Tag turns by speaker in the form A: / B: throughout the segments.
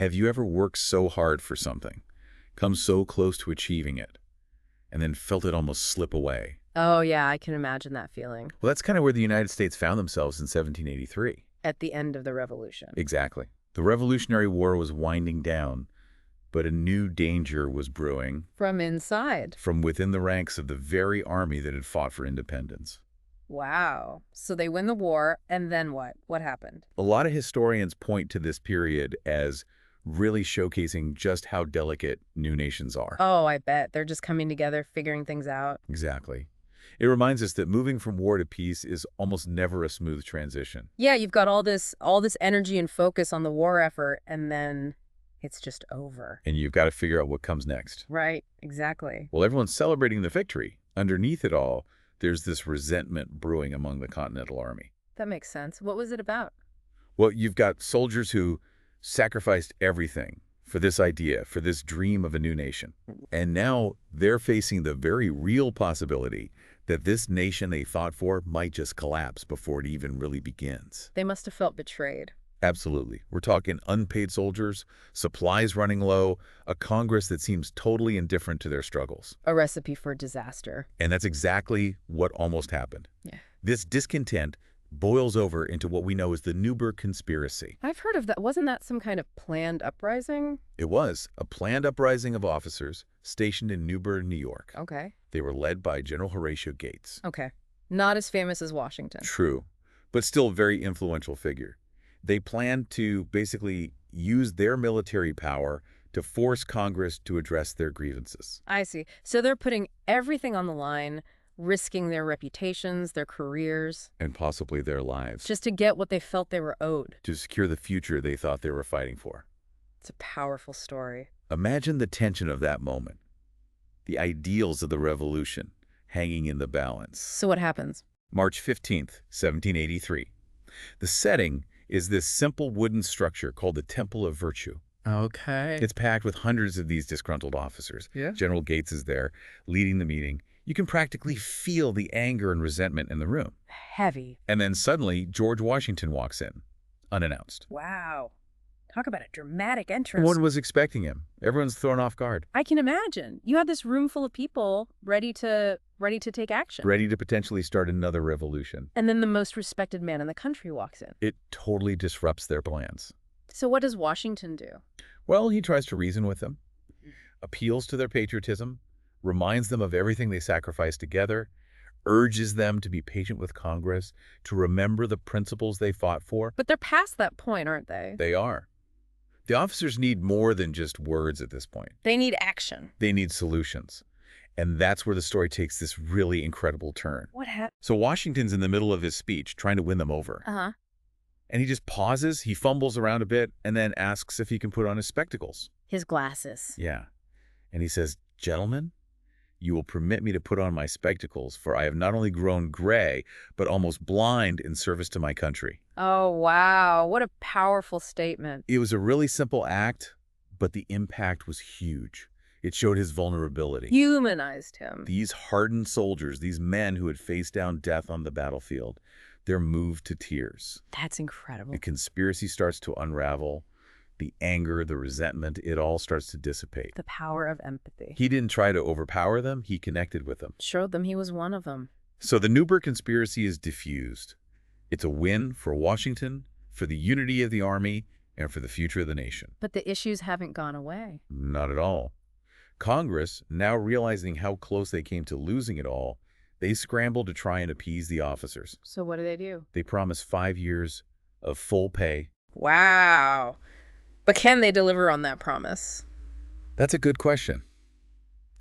A: Have you ever worked so hard for something, come so close to achieving it, and then felt it almost slip away?
B: Oh, yeah, I can imagine that feeling
A: Well, that's kind of where the United States found themselves in 1783.
B: at the end of the revolution.
A: Exactly. The Revolutionary War was winding down, but a new danger was brewing
B: From inside.
A: from within the ranks of the very army that had fought for independence.
B: Wow. So they win the war, and then what? What happened?
A: A lot of historians point to this period as really showcasing just how delicate new nations are.
B: Oh, I bet. They're just coming together, figuring things out.
A: Exactly. It reminds us that moving from war to peace is almost never a smooth transition.
B: Yeah, you've got all this energy and focus on the war effort, and then it's just over.
A: And you've got to figure out what comes next.
B: Right, exactly.
A: Well, everyone's celebrating the victory. Underneath it all, there's this resentment brewing among the Continental Army.
B: That makes sense. What was it about?
A: Well, you've got soldiers who sacrificed everything for this idea, for this dream of a new nation. And now they're facing the very real possibility that this nation they fought for might just collapse before it even really begins.
B: They must have felt betrayed.
A: Absolutely. We're talking unpaid soldiers, supplies running low, a Congress that seems totally indifferent to their struggles.
B: A recipe for disaster.
A: And that's exactly what almost happened.
B: Yeah.
A: This discontent boils over into what we know as the Newburgh conspiracy.
B: I've heard of that. Wasn't that some kind of planned uprising?
A: It was a planned uprising of officers stationed in Newburgh, New York.
B: Okay.
A: They were led by General Horatio Gates.
B: Okay. Not as famous as Washington.
A: True, but still a very influential figure. They planned to basically use their military power to force Congress to address their grievances.
B: I see. So they're putting everything on the line, risking their reputations, their careers,
A: And possibly their lives.
B: just to get what they felt they were owed.
A: To secure the future they thought they were fighting for.
B: It's a powerful story.
A: Imagine the tension of that moment. The ideals of the revolution hanging in the balance.
B: So what happens?
A: March 15th, 1783. The setting is this simple wooden structure called the Temple of Virtue.
B: Okay.
A: It's packed with hundreds of these disgruntled officers.
B: Yeah.
A: General Gates is there, leading the meeting. You can practically feel the anger and resentment in the room.
B: Heavy.
A: And then suddenly, George Washington walks in, unannounced.
B: Wow. Talk about a dramatic
A: No
B: entrance.
A: one was expecting him. Everyone's thrown off guard,
B: I can imagine. You had this room full of people ready to take action.
A: ready to potentially start another revolution.
B: And then the most respected man in the country walks in.
A: It totally disrupts their plans.
B: So what does Washington do?
A: Well, he tries to reason with them, appeals to their patriotism, reminds them of everything they sacrificed together, urges them to be patient with Congress, to remember the principles they fought for.
B: But they're past that point, aren't they?
A: They are. The officers need more than just words at this point.
B: They need action.
A: They need solutions. And that's where the story takes this really incredible turn.
B: What happened?
A: So Washington's in the middle of his speech, trying to win them over.
B: Uh-huh.
A: And he just pauses, he fumbles around a bit, and then asks if he can put on his spectacles.
B: His glasses.
A: Yeah. And he says, "Gentlemen, you will permit me to put on my spectacles, for I have not only grown gray, but almost blind in service to my country."
B: Oh, wow. What a powerful statement.
A: It was a really simple act, but the impact was huge. It showed his vulnerability.
B: Humanized him.
A: These hardened soldiers, these men who had faced down death on the battlefield, they're moved to tears.
B: That's incredible.
A: The conspiracy starts to unravel. The anger, the resentment, it all starts to dissipate.
B: The power of empathy.
A: He didn't try to overpower them, he connected with them.
B: Showed them he was one of them.
A: So the Newburgh conspiracy is diffused. It's a win for Washington, for the unity of the army, and for the future of the nation.
B: But the issues haven't gone away.
A: Not at all. Congress, now realizing how close they came to losing it all, they scramble to try and appease the officers.
B: So what do?
A: They promise 5 years of full pay.
B: Wow. But can they deliver on that promise?
A: That's a good question.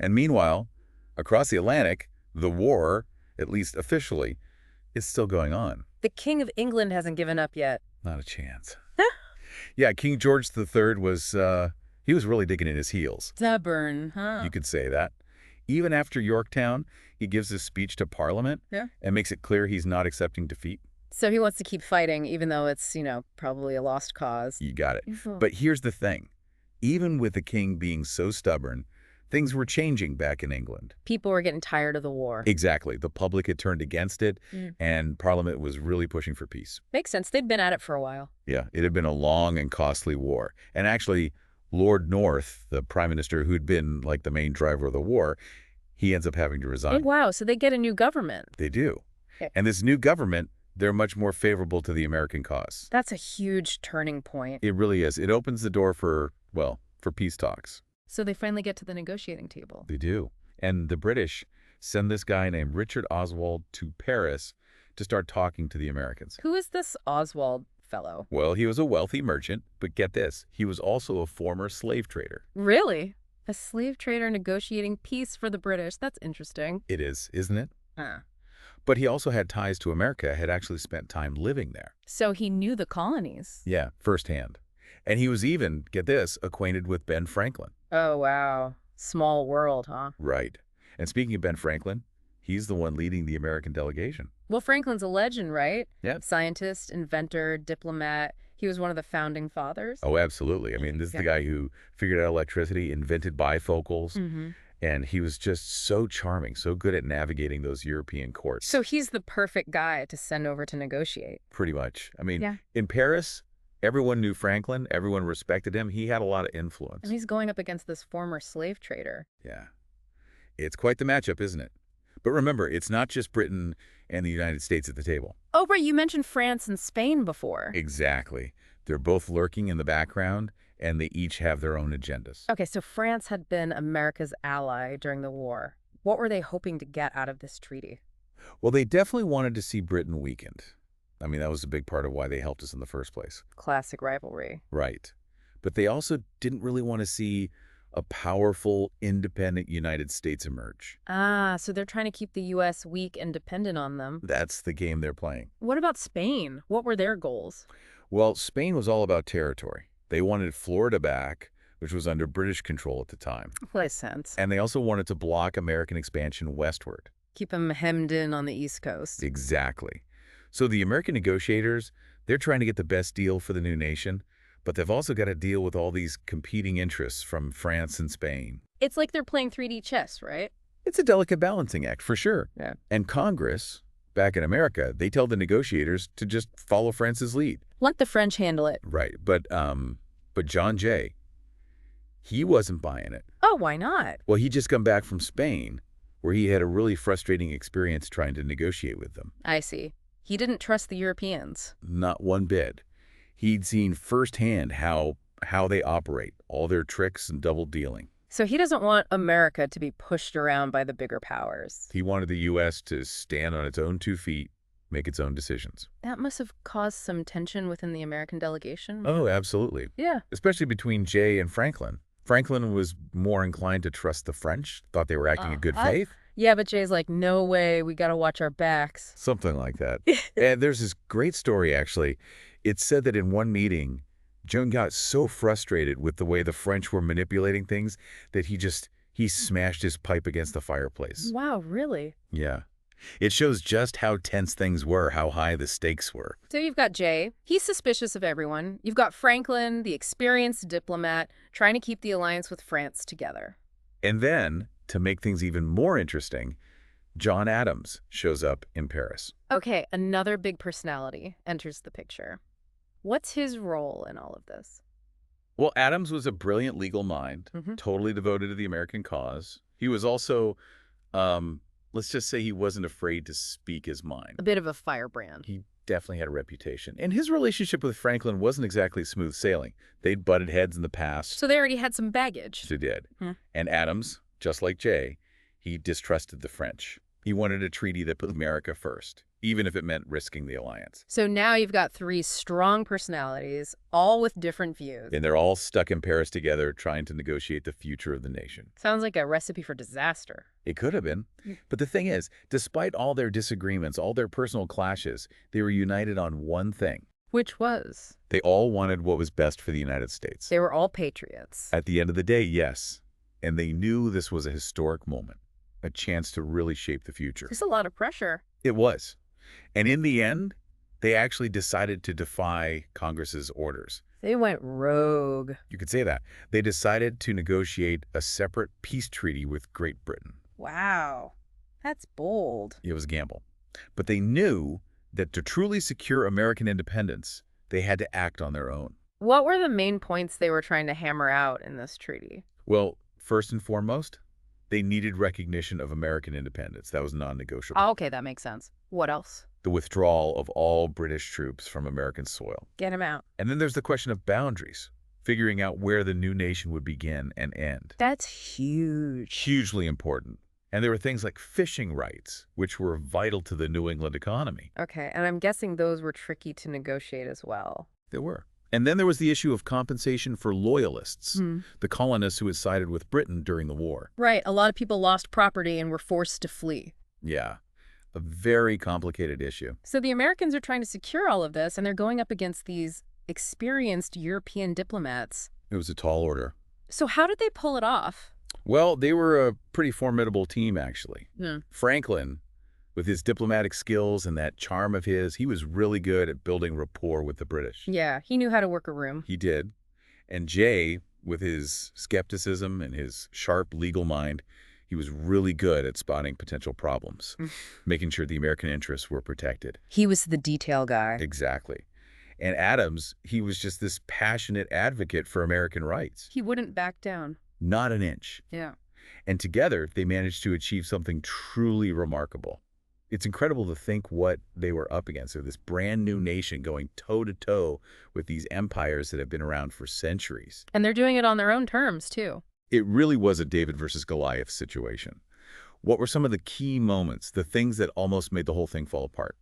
A: And meanwhile, across the Atlantic, the war, at least officially, is still going on.
B: The King of England hasn't given up yet.
A: Not a chance. Yeah, King George III was, he was really digging in his heels.
B: Stubborn, huh?
A: You could say that. Even after Yorktown, he gives his speech to Parliament and makes it clear he's not accepting defeat.
B: So he wants to keep fighting, even though it's, probably a lost cause.
A: You got it. But here's the thing. Even with the king being so stubborn, Things were changing back in England.
B: People were getting tired of the war.
A: Exactly. The public had turned against it, and Parliament was really pushing for peace.
B: Makes sense. They'd been at it for a while.
A: Yeah, it had been a long and costly war. And actually, Lord North, the prime minister who'd been like the main driver of the war, he ends up having to
B: Oh,
A: resign.
B: wow. So they get a new government.
A: They do.
B: Okay.
A: And this new government, they're much more favorable to the American cause.
B: That's a huge turning point.
A: It really is. It opens the door for, well, for peace talks.
B: So they finally get to the negotiating table.
A: They do. And the British send this guy named Richard Oswald to Paris to start talking to the Americans.
B: Who is this Oswald fellow?
A: Well, he was a wealthy merchant, but get this, he was also a former slave trader.
B: Really? A slave trader negotiating peace for the British. That's interesting.
A: It is, isn't it?
B: Huh.
A: But he also had ties to America, had actually spent time living there.
B: So he knew the colonies.
A: Yeah, firsthand. And he was even, get this, acquainted with Ben Franklin.
B: Oh, wow. Small world, huh?
A: Right. And speaking of Ben Franklin, he's the one leading the American delegation.
B: Well, Franklin's a legend, right?
A: Yeah.
B: Scientist, inventor, diplomat. He was one of the founding fathers.
A: Oh, absolutely. I mean, this is the guy who figured out electricity, invented bifocals, and he was just so charming, so good at navigating those European courts.
B: So he's the perfect guy to send over to negotiate.
A: Pretty much. I mean,
B: Yeah.
A: in Paris, everyone knew Franklin. Everyone respected him. He had a lot of influence.
B: And he's going up against this former slave trader.
A: Yeah. It's quite the matchup, isn't it? But remember, it's not just Britain and the United States at the table.
B: Oh, right, you mentioned France and Spain before.
A: Exactly. They're both lurking in the background, and they each have their own agendas.
B: Okay, so France had been America's ally during the war. What were they hoping to get out of this treaty?
A: Well, they definitely wanted to see Britain weakened. I mean, that was a big part of why they helped us in the first place.
B: Classic rivalry.
A: Right. But they also didn't really want to see a powerful, independent United States emerge.
B: Ah, so they're trying to keep the U.S. weak and dependent on them.
A: That's the game they're playing.
B: What about Spain? What were their goals?
A: Well, Spain was all about territory. They wanted Florida back, which was under British control at the time.
B: Makes sense.
A: And they also wanted to block American expansion westward.
B: Keep them hemmed in on the East Coast.
A: Exactly. So the American negotiators, they're trying to get the best deal for the new nation, but they've also got to deal with all these competing interests from France and Spain.
B: It's like they're playing 3D chess, right?
A: It's a delicate balancing act, for sure.
B: Yeah.
A: And Congress, back in America, they tell the negotiators to just follow France's lead.
B: Let the French handle it.
A: Right. But John Jay, he wasn't buying it.
B: Oh, why not?
A: Well, he'd just come back from Spain, where he had a really frustrating experience trying to negotiate with them.
B: I see. He didn't trust the Europeans.
A: Not one bit. He'd seen firsthand how they operate, all their tricks and double dealing.
B: So he doesn't want America to be pushed around by the bigger powers.
A: He wanted the U.S. to stand on its own 2 feet, make its own decisions.
B: That must have caused some tension within the American delegation.
A: Oh, absolutely.
B: Yeah.
A: Especially between Jay and Franklin. Franklin was more inclined to trust the French, thought they were acting in good faith.
B: Yeah, but Jay's like, no way, we got to watch our backs.
A: Something like that. And there's this great story, actually. It's said that in one meeting, Joan got so frustrated with the way the French were manipulating things that he smashed his pipe against the fireplace.
B: Wow, really?
A: Yeah. It shows just how tense things were, how high the stakes were.
B: So you've got Jay. He's suspicious of everyone. You've got Franklin, the experienced diplomat, trying to keep the alliance with France together.
A: And then, to make things even more interesting, John Adams shows up in Paris.
B: Okay, another big personality enters the picture. What's his role in all of this?
A: Well, Adams was a brilliant legal mind, totally devoted to the American cause. He was also, let's just say he wasn't afraid to speak his mind.
B: A bit of a firebrand.
A: He definitely had a reputation. And his relationship with Franklin wasn't exactly smooth sailing. They'd butted heads in the past.
B: So they already had some baggage.
A: They did. And Adams, just like Jay, he distrusted the French. He wanted a treaty that put America first, even if it meant risking the alliance.
B: So now you've got 3 strong personalities, all with different views.
A: And they're all stuck in Paris together trying to negotiate the future of the nation.
B: Sounds like a recipe for disaster.
A: It could have been. But the thing is, despite all their disagreements, all their personal clashes, they were united on one thing.
B: Which was?
A: They all wanted what was best for the United States.
B: They were all patriots.
A: At the end of the day, yes. And they knew this was a historic moment, a chance to really shape the future.
B: There's a lot of pressure.
A: It was. And in the end, they actually decided to defy Congress's orders.
B: They went rogue.
A: You could say that. They decided to negotiate a separate peace treaty with Great Britain.
B: Wow. That's bold.
A: It was a gamble. But they knew that to truly secure American independence, they had to act on their own.
B: What were the main points they were trying to hammer out in this treaty?
A: Well, first and foremost, they needed recognition of American independence. That was non-negotiable.
B: Oh, okay, that makes sense. What else?
A: The withdrawal of all British troops from American soil.
B: Get him out.
A: And then there's the question of boundaries, figuring out where the new nation would begin and end.
B: That's huge.
A: Hugely important. And there were things like fishing rights, which were vital to the New England economy.
B: Okay, and I'm guessing those were tricky to negotiate as well.
A: There were. And then there was the issue of compensation for loyalists, the colonists who had sided with Britain during the war.
B: Right, a lot of people lost property and were forced to flee.
A: Yeah, a very complicated issue.
B: So the Americans are trying to secure all of this, and they're going up against these experienced European diplomats.
A: It was a tall order.
B: So how did they pull it off?
A: Well, they were a pretty formidable team, actually.
B: Hmm.
A: Franklin, with his diplomatic skills and that charm of his, he was really good at building rapport with the British.
B: Yeah, he knew how to work a room.
A: He did. And Jay, with his skepticism and his sharp legal mind, he was really good at spotting potential problems, making sure the American interests were protected.
B: He was the detail guy.
A: Exactly. And Adams, he was just this passionate advocate for American rights.
B: He wouldn't back down.
A: Not an inch.
B: Yeah.
A: And together, they managed to achieve something truly remarkable. It's incredible to think what they were up against. So this brand new nation going toe-to-toe with these empires that have been around for centuries.
B: And they're doing it on their own terms, too.
A: It really was a David versus Goliath situation. What were some of the key moments, the things that almost made the whole thing fall apart?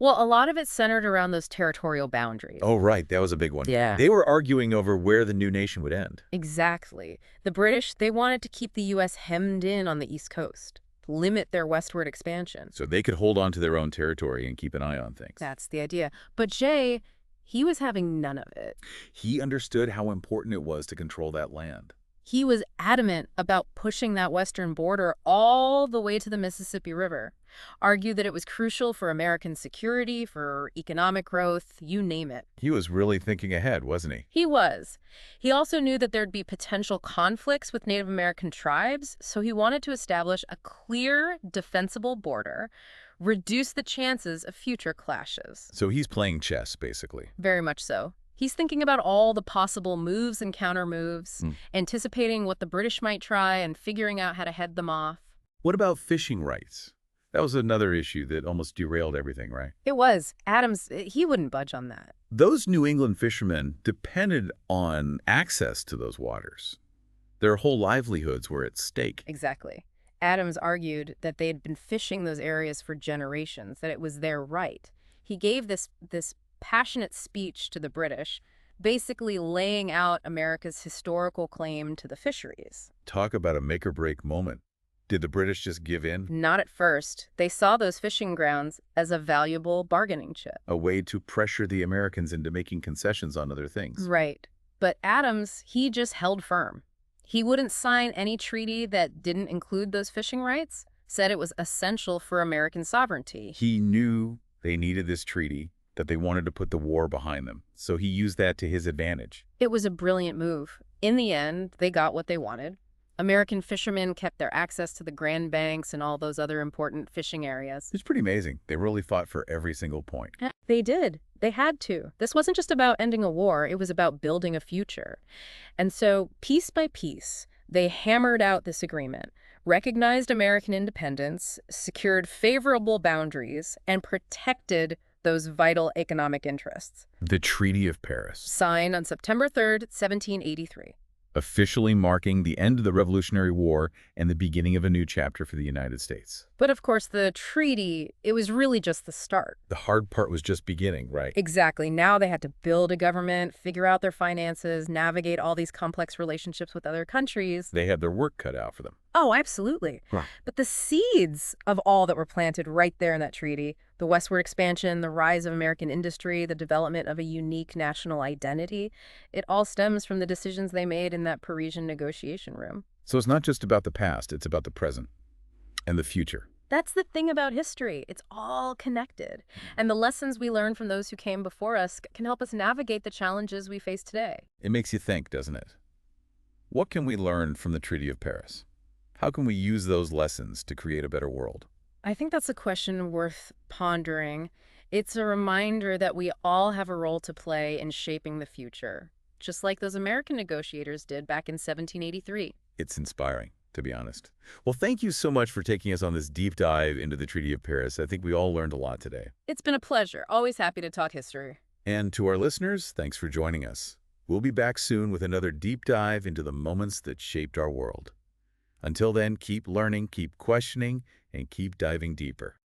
B: Well, a lot of it centered around those territorial boundaries.
A: Oh, right. That was a big one.
B: Yeah.
A: They were arguing over where the new nation would end.
B: Exactly. The British, they wanted to keep the U.S. hemmed in on the East Coast, limit their westward expansion.
A: So they could hold on to their own territory and keep an eye on things.
B: That's the idea. But Jay, he was having none of it.
A: He understood how important it was to control that land.
B: He was adamant about pushing that western border all the way to the Mississippi River, argued that it was crucial for American security, for economic growth, you name it.
A: He was really thinking ahead, wasn't he?
B: He was. He also knew that there'd be potential conflicts with Native American tribes, so he wanted to establish a clear, defensible border, reduce the chances of future clashes.
A: So he's playing chess, basically.
B: Very much so. He's thinking about all the possible moves and counter-moves, anticipating what the British might try and figuring out how to head them off.
A: What about fishing rights? That was another issue that almost derailed everything, right?
B: It was. Adams, he wouldn't budge on that.
A: Those New England fishermen depended on access to those waters. Their whole livelihoods were at stake.
B: Exactly. Adams argued that they had been fishing those areas for generations, that it was their right. He gave this passionate speech to the British, basically laying out America's historical claim to the fisheries.
A: Talk about a make-or-break moment. Did the British just give in?
B: Not at first. They saw those fishing grounds as a valuable bargaining chip.
A: A way to pressure the Americans into making concessions on other things.
B: Right. But Adams, he just held firm. He wouldn't sign any treaty that didn't include those fishing rights, said it was essential for American sovereignty.
A: He knew they needed this treaty, that they wanted to put the war behind them. So he used that to his advantage.
B: It was a brilliant move. In the end, they got what they wanted. American fishermen kept their access to the Grand Banks and all those other important fishing areas.
A: It's pretty amazing. They really fought for every single point.
B: They did. They had to. This wasn't just about ending a war. It was about building a future. And so, piece by piece, they hammered out this agreement, recognized American independence, secured favorable boundaries, and protected those vital economic interests.
A: The Treaty of Paris.
B: Signed on September 3rd, 1783.
A: Officially marking the end of the Revolutionary War and the beginning of a new chapter for the United States.
B: But of course, the treaty, it was really just the start.
A: The hard part was just beginning, right?
B: Exactly. Now they had to build a government, figure out their finances, navigate all these complex relationships with other countries.
A: They had their work cut out for them.
B: Oh, absolutely.
A: Right.
B: But the seeds of all that were planted right there in that treaty, the westward expansion, the rise of American industry, the development of a unique national identity, it all stems from the decisions they made in that Parisian negotiation room.
A: So it's not just about the past, it's about the present and the future.
B: That's the thing about history. It's all connected. And the lessons we learn from those who came before us can help us navigate the challenges we face today.
A: It makes you think, doesn't it? What can we learn from the Treaty of Paris? How can we use those lessons to create a better world?
B: I think that's a question worth pondering. It's a reminder that we all have a role to play in shaping the future, just like those American negotiators did back in 1783.
A: It's inspiring, to be honest. Well, thank you so much for taking us on this deep dive into the Treaty of Paris. I think we all learned a lot today.
B: It's been a pleasure. Always happy to talk history.
A: And to our listeners, thanks for joining us. We'll be back soon with another deep dive into the moments that shaped our world. Until then, keep learning, keep questioning, and keep diving deeper.